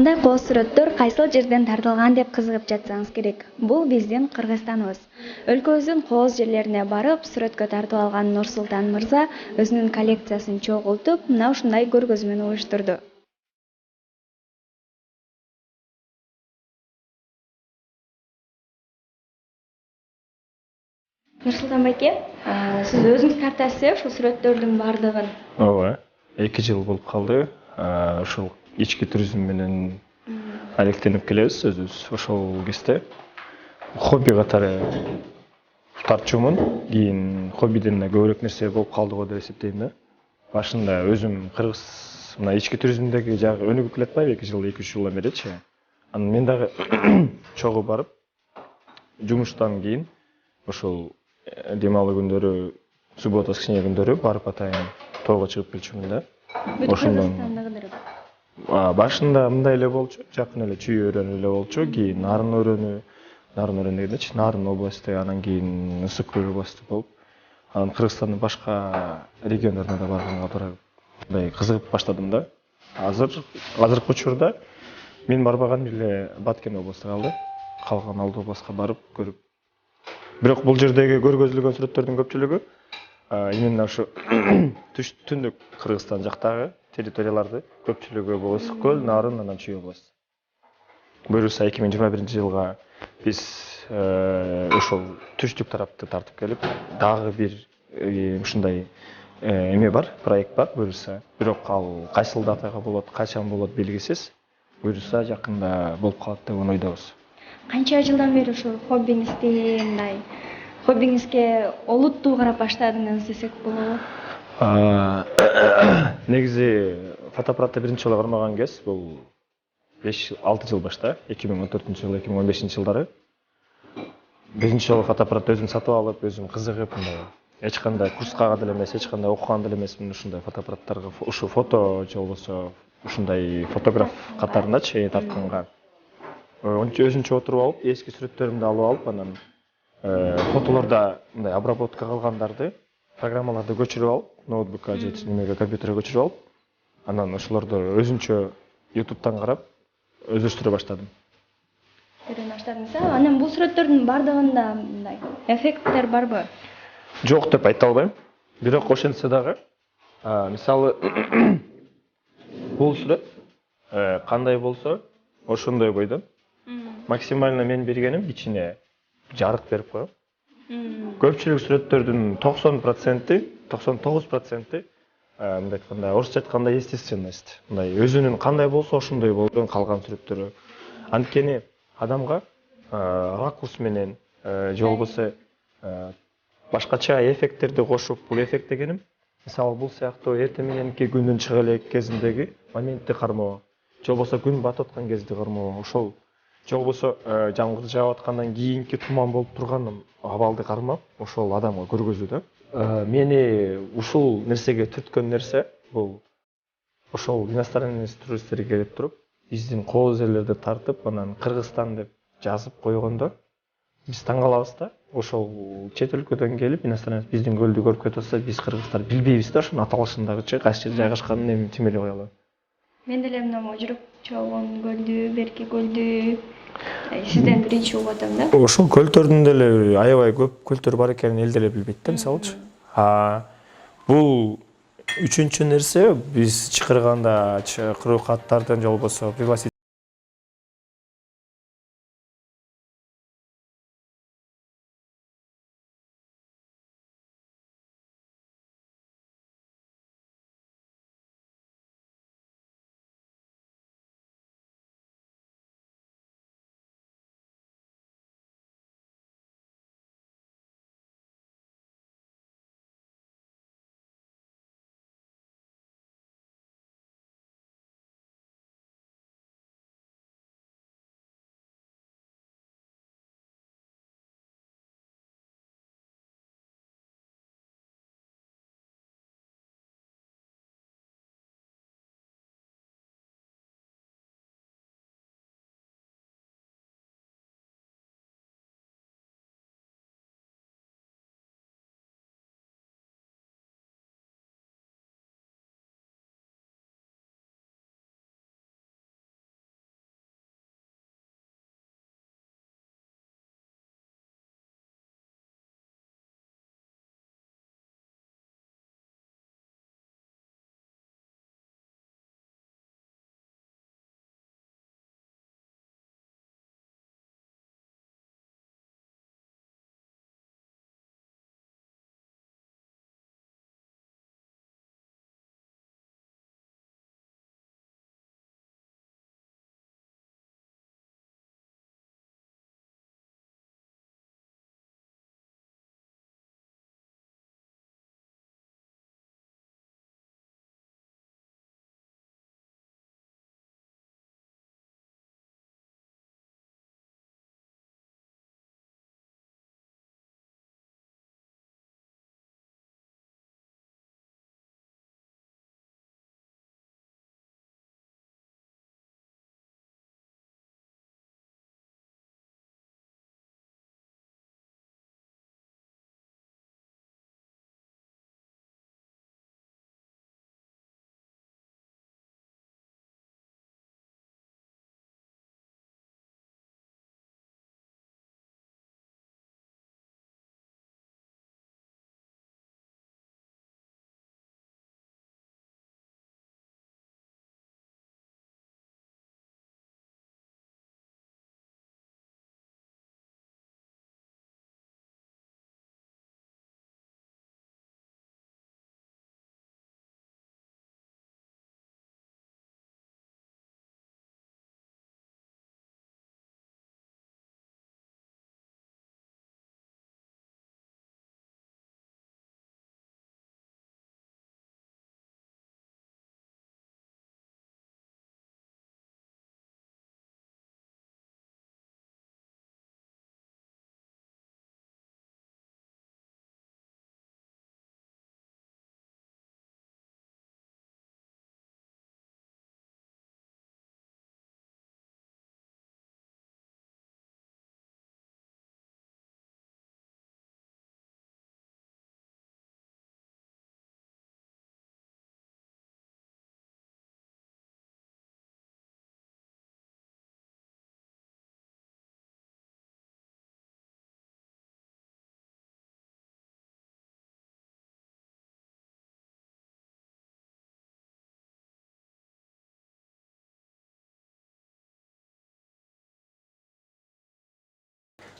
Мындай кол сүрөттөр кайсыл жерден тартылган деп кызыгып жатсаңыз керек. Бул биздин Кыргызстаныбыз. Өлкөбүздүн кооз жерлерине барып, сүрөткө тартып алган Нурсултан мырза өзүнүн коллекциясын чогултуп, мына ушундай көргөзмөнү уюштурду. Нурсултан байке, сиз өзүңүз тартасыз ушул сүрөттөрдүн баардыгын? Ооба, 2 жыл болуп калды. Ушул ички туризм менен алектенип келебиз өзүбүз. Ошол кезде хобби катары тартчумун. Кийин хоббиден да көбүрөөк нерсе болуп калды го деп эсептейм да. Башында өзүм кыргыз мына ички туризмдеги жагы өнүгүп келатпайбы 2 жыл, 2-3 жылдан беричи. Анан мен дагы чогуу барып, жумуштан кийин ошол дем алуу күндөрү, суббота, воскресенье күндөрү барып атайын тоого чыгып келчүмүн да. Бүт Ошондон Кыргызстанды кыдырып. башында мындай эле болчу, жакын эле чүй өрөөнү эле болчу, кийин Нарын өрөөнү дегенде Нарын областы, анан кийин Ысык Көл областы болуп, анан Кыргызстандын башка региондоруна да барганга туура мындай кызыгып баштадым да. Азыркы учурда мен барбаган эле Баткен областы калды. Калган 6 областка барып көрүп. Бирок бул жердеги көргөзүлгөн сүрөттөрдүн көпчүлүгү именно ушу түндүк Кыргызстан жактагы территорияларды көпчүлүгү бул Ысык Көл, Нарын, анан Чүй областы. Буюрса 2021-жылга биз ошол түштүк тарапты тартып келип, дагы бир ушундай эме бар, проект бар буюрса. Бирок ал кайсыл датага болот, качан болот белгисиз. Буюрса жакында болуп калат деп ойдобуз. Канча жылдан бери ушул хоббиңизди мындай хоббиңизге олуттуу карап баштадыңыз десек болобу? Негизи фотоаппаратты биринчи жолу кармаган кез бул 6 жыл башта, 2014-жыл, 2015-жылдары. Биринчи жолу фотоаппаратты өзүм сатып алып, өзүм кызыгып, мындай эч кандай курска деле эмес, эч кандай окуган деле эмесмин ушундай фотоаппараттарга, ушу фото же болбосо ушундай фотограф катарындачы тартканга. Өзүнчө отуруп алып, эски сүрөттөрүмдү алып алып, анан фотолорда мындай обработка кылгандарды, программаларды көчүрүп алып, ноутбукка же немеге компьютерге көчүрүп алып, анан ошолорду өзүнчө YouTube'тан карап өздөштүрө баштадым. Көрө баштадыңыз. Анан бул сүрөттөрдүн баардыгында мындай эффекттер барбы? Жок деп айта албайм. Бирок ошентсе дагы, мисалы бул сүрөт кандай болсо, ошондой бойдон. Максимально мен бергеним ичине жарык берип коем. Көпчүлүк сүрөттөрдүн 90%, 99%, мындай айтканда, орусча айтканда естественность. Мындай өзүнүн кандай болсо ошондой болдон калган сүрөттөрү. Анткени адамга ракурс менен же болбосо башкача эффекттерди кошуп, бул эффект дегеним, мисалы бул сыяктуу эртең мененки күндүн чыга элек кезиндеги моментти кармоо, же болбосо күн батып аткан кезде кармоо, ошол же болбосо жамгыр жаап аткандан кийинки туман болуп турган абалды кармап, ошол адамга көргөзүү да. Мени ушул нерсеге түрткөн нерсе бул ошол иностранный туристтер келип туруп, биздин кооз жерлерди тартып, анан Кыргызстан деп жазып койгондо биз таң калабыз да. Ошол чет өлкөдөн келип, иностранец биздин көлдү көрүп кетип атса, биз кыргыздар билбейбиз да ошонун аталышындагычы кайсы жерде жайгашканын эми тим эле кое алам. Мен деле мына могу жүрүп чогон көлдү, берки көлдү сизден биринчи угуп атам да. Ошол көлдөрдүн деле аябай көп көлдөр бар экенин эл деле билбейт да, мисалычы. Бул үчүнчү нерсе, биз чакырганда чакыруу каттардын же болбосо пригласить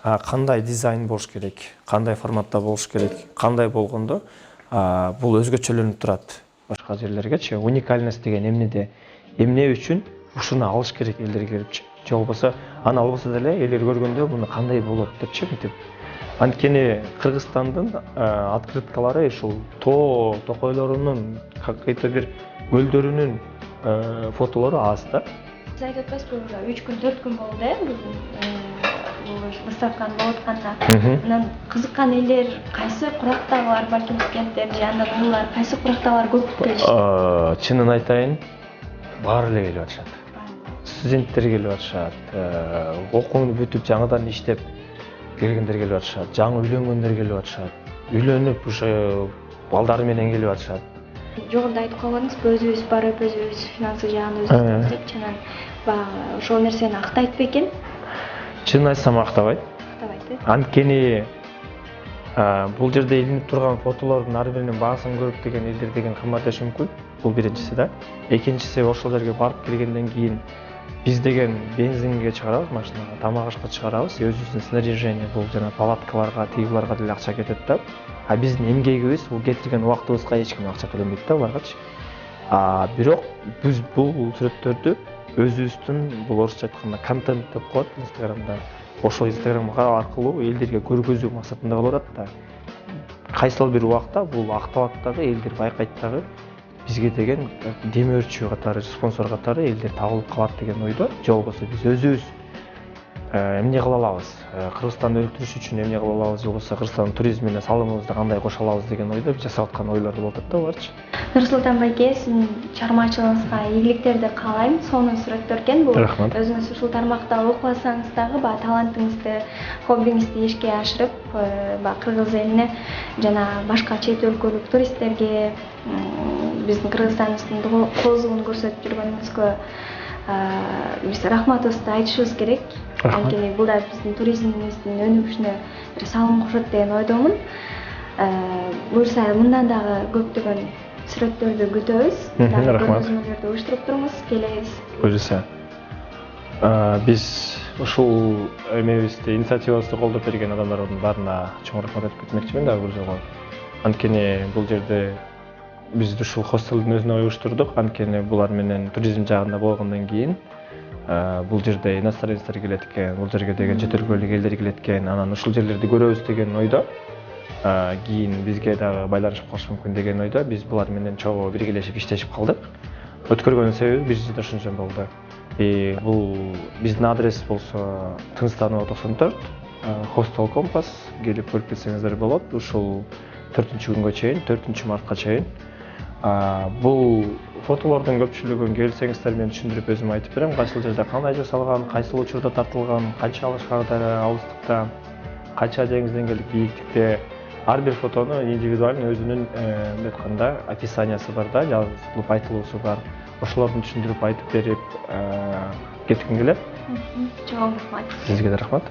кандай дизайн болуш керек, кандай форматта болуш керек, кандай болгондо бул өзгөчөлөнүп турат башка жерлергечи. Уникальность деген эмнеде, эмне үчүн ушуну алыш керек элдер келипчи, же болбосо аны албаса деле элдер көргөндө муну кандай болот депчи мынтип. Анткени Кыргызстандын открыткалары ушул токойлорунун, какой-то бир көлдөрүнүн фотолору аз да. Сиз айтып атпайсызбы, 3 күн 4 күн болду биздин бул выставканы болуп атканда. Анан кызыккан элдер кайсы курактагылар, балким студенттер же андан улуулар кайсы курактагылар көп келишти? Чынын айтайын, баары эле келип атышат. Студенттер келип атышат, окууну бүтүп жаңыдан иштеп келгендер келип атышат, жаңы үйлөнгөндөр келип атышат, үйлөнүп уже балдары менен келип атышат. Жогоруда айтып калгандыңызбы, өзүбүз барып, өзүбүз финансы жагын өзүбүз депчи, анан баягы ошол нерсени актайт бекен? Чынын айтсам актабайт. Актабайт. Анткени бул жерде илинип турган фотолордун ар биринин баасын көрүп деген элдер деген кымбат эш мүмкүн. Бул биринчиси да. Экинчиси, ошол жерге барып келгенден кийин биз деген бензинге чыгарабыз, машинага, тамак ашка чыгарабыз, өзүбүздүн снаряжение, бул жана палаткаларга, тигиларга деле акча кетет да. Биздин эмгегибиз, бул кетирген убактыбызга эч ким акча төлөнбөйт да буларгачы. Бирок биз бул сүрөттөрдү өзүбүздүн, бул орусча айтканда контент деп коет Инстаграмда. Ошол Инстаграмга аркылуу элдерге көргөзүү максатында болуп атат да. Кайсыл бир убакта бул актабат дагы, элдер байкайт дагы, бизге деген демөөрчү катары, спонсор катары элдер табылып калат деген ойдо. Же болбосо биз өзүбүз эмне кыла алабыз, Кыргызстанды өлтүрүш үчүн эмне кыла алабыз, же болбосо Кыргызстандын туризмине салымыбызды кандай кошо алабыз деген ойдо жасап аткан ойлорду болуп атат да буларчы. Нурсултан байке, сиздин чыгармачылыгыңызга ийгиликтерди каалайм. Сонун сүрөттөр экен бул. Рахмат. Өзүңүз ушул тармакта окуласаңыз дагы баягы талантыңызды, хоббиңизди ишке ашырып, баягы кыргыз элине жана башка чет өлкөлүк туристтерге биздин Кыргызстаныбыздын коозугун көрсөтүп жүргөнүңүзгө биз рахматыбызды айтышыбыз керек. Анткени бул да биздин туризмибиздин өнүгүшүнө бир салым кошот деген ойдомун. Буюрса мындан дагы көптөгөн сүрөттөрдү күтөбүз. Рахмат. Көргөзмөлөрдү уюштуруп туруңуз, келебиз. Буюрса. Биз ушул эмебизди, инициативабызды колдоп берген адамдардын баарына чоң рахмат айтып кетмекчимин да бул жолу. Анткени бул жерде биз ушул хостелдин өзүнө уюштурдук. Анткени булар менен туризм жагында болгондон кийин бул жерде иностранецтер келет экен, бул жерге деген чет өлкөлүк элдер келет экен, анан ушул жерлерди көрөбүз деген ойдо. Кийин бизге дагы байланышып калышы мүмкүн деген ойдо биз булар менен чогуу биргелешип иштешип калдык. Өткөргөн себеби биринчиден ошончон болду. Бул биздин адрес болсо Тынстанова 94, Hostel Compass, келип көрүп кетсеңиздер болот. Ушул 4-күнгө чейин, 4-мартка чейин. Бул фотолордун көпчүлүгүн келсеңиздер мен түшүндүрүп өзүм айтып берем. Кайсыл жерде кандай жасалган, кайсыл учурда тартылган, канчалык алыстыкта, канча деңиз деңгээлдик бийиктикте. Ар бир фотону индивидуально өзүнүн мындай айтканда описаниясы бар да, жазылып айтылуусу бар. Ошолордун түшүндүрүп айтып берип кетким келет. Чоң рахмат. Сизге да рахмат.